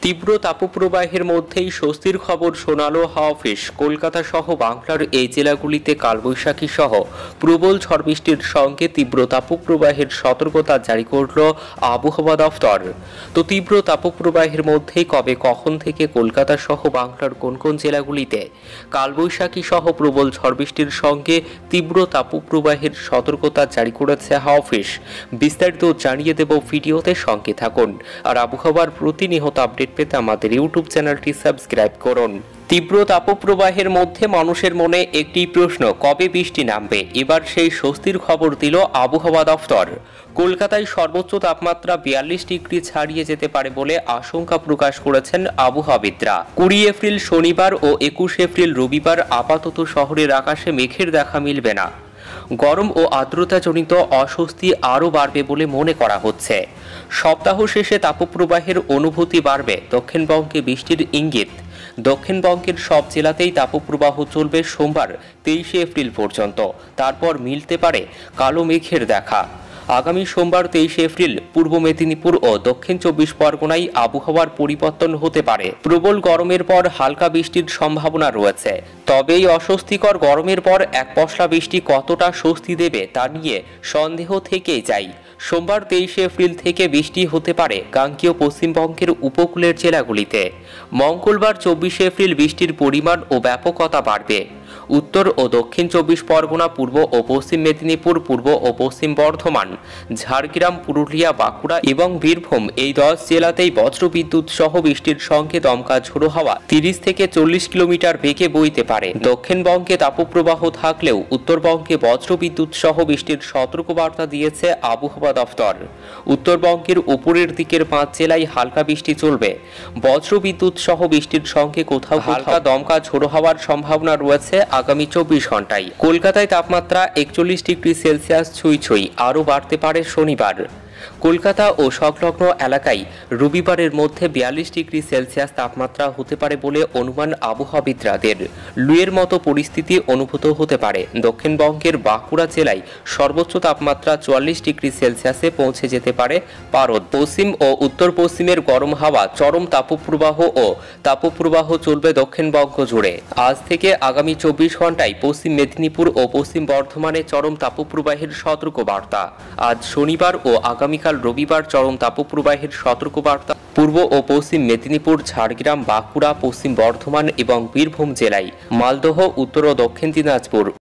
তীব্র তাপপ্রবাহের মধ্যেই স্বস্তির খবর শোনালো হাওয়া অফিস। কলকাতা সহ বাংলার এই জেলাগুলিতে কালবৈশাখী সহ প্রবল ঝড় বৃষ্টির সঙ্গে তীব্র তাপপ্রবাহের সতর্কতা জারি করল আবহাওয়া দফতর। তো তীব্র তাপপ্রবাহের মধ্যেই কবে কখন থেকে কলকাতা সহ বাংলার কোন কোন জেলাগুলিতে কালবৈশাখী সহ প্রবল ঝড় বৃষ্টির সঙ্গে তীব্র তাপপ্রবাহের সতর্কতা জারি করেছে হাওয়া অফিস, বিস্তারিত জানিয়ে দেব ভিডিওতে। সঙ্গে থাকুন আর আবহাওয়ার প্রতিনিয়ত আপডেট পেতে আমাদের ইউটিউব চ্যানেলটি সাবস্ক্রাইব করুন। তীব্র তাপপ্রবাহের মধ্যে মানুষের মনে একটি প্রশ্ন, কবে বৃষ্টি নামবে? এবার সেই স্বস্তির খবর দিল আবহাওয়া দফতর। কলকাতায় সর্বোচ্চ তাপমাত্রা 42 ডিগ্রি ছাড়িয়ে যেতে পারে বলে আশঙ্কা প্রকাশ করেছেন আবহাওয়াবিদরা। 20 এপ্রিল শনিবার ও 21 এপ্রিল রবিবার আপাতত শহরের আকাশে মেঘের দেখা মিলবে না। গরম ও আর্দ্রতাজনিত অস্বস্তি আরও বাড়বে বলে মনে করা হচ্ছে। সপ্তাহ শেষে তাপপ্রবাহের অনুভূতি বাড়বে। দক্ষিণবঙ্গে বৃষ্টির ইঙ্গিত। দক্ষিণবঙ্গের সব জেলাতেই তাপপ্রবাহ চলবে সোমবার 23 এপ্রিল পর্যন্ত। তারপর মিলতে পারে কালো মেঘের দেখা। আগামী সোমবার 23 এপ্রিল পূর্ব মেদিনীপুর ও দক্ষিণ 24 পরগনায় আবহাওয়ার পরিবর্তন হতে পারে। প্রবল গরমের পর হালকা বৃষ্টির সম্ভাবনা রয়েছে। তবে এই অস্বস্তিকর গরমের পর এক পশলা বৃষ্টি কতটা স্বস্তি দেবে তা নিয়ে সন্দেহ থেকেই যায়। সোমবার 23 এপ্রিল থেকে বৃষ্টি হতে পারে কাঙ্ক্ষীয় পশ্চিমবঙ্গের উপকূলের জেলাগুলিতে। মঙ্গলবার 24 এপ্রিল বৃষ্টির পরিমাণ ও ব্যাপকতা বাড়বে। উত্তর ও দক্ষিণ 24 পরগনা, পূর্ব ও পশ্চিম মেদিনীপুর, পূর্ব ও পশ্চিম বর্ধমান, ঝাড়গ্রাম, পুরুলিয়া, বাঁকুড়া এবং বীরভূম এই 10 জেলাতেই বজ্রবিদ্যুৎ সহ বৃষ্টির সঙ্গে দমকা ঝোড়ো হাওয়া 30 থেকে 40 কিলোমিটার বেগে বইতে পারে। দক্ষিণবঙ্গে তাপপ্রবাহ থাকলেও উত্তরবঙ্গে বজ্রবিদ্যুৎ সহ বৃষ্টির সতর্কবার্তা দিয়েছে আবহাওয়া দফতর। উত্তরবঙ্গের উপরের দিকের 5 জেলায় হালকা বৃষ্টি চলবে। বজ্রবিদ্যুৎ সহ বৃষ্টির সঙ্গে কোথাও হালকা দমকা ঝোড়ো হাওয়ার সম্ভাবনা রয়েছে আগামী 24 ঘন্টায়। কলকাতায় তাপমাত্রা 41 ডিগ্রি সেলসিয়াস ছুঁই আরও বাড়তে পারে শনিবার। কলকাতা ও সংলগ্ন এলাকায় রবিবারের মধ্যে 42 ডিগ্রি সেলসিয়াস তাপমাত্রা হতে পারে বলে অনুমান আবহাওয়াবিদদের। লুয়ের মতো পরিস্থিতি অনুভূত হতে পারে। দক্ষিণবঙ্গের বাঁকুড়া জেলায় সর্বোচ্চ তাপমাত্রা 44 ডিগ্রি সেলসিয়াসে পৌঁছে যেতে পারে পারদ। পশ্চিম ও উত্তর পশ্চিমের গরম হাওয়া, চরম তাপপ্রবাহ চলবে দক্ষিণবঙ্গ জুড়ে। আজ থেকে আগামী 24 ঘন্টায় পশ্চিম মেদিনীপুর ও পশ্চিম বর্ধমানে চরম তাপপ্রবাহের সতর্কবার্তা। আজ শনিবার ও আগামীকাল রবিবার চরম তাপপ্রবাহের সতর্কবার্তা পূর্ব ও পশ্চিম মেদিনীপুর, ঝাড়গ্রাম, বাঁকুড়া, পশ্চিম বর্ধমান এবং বীরভূম জেলায়, মালদহ, উত্তর ও দক্ষিণ দিনাজপুর,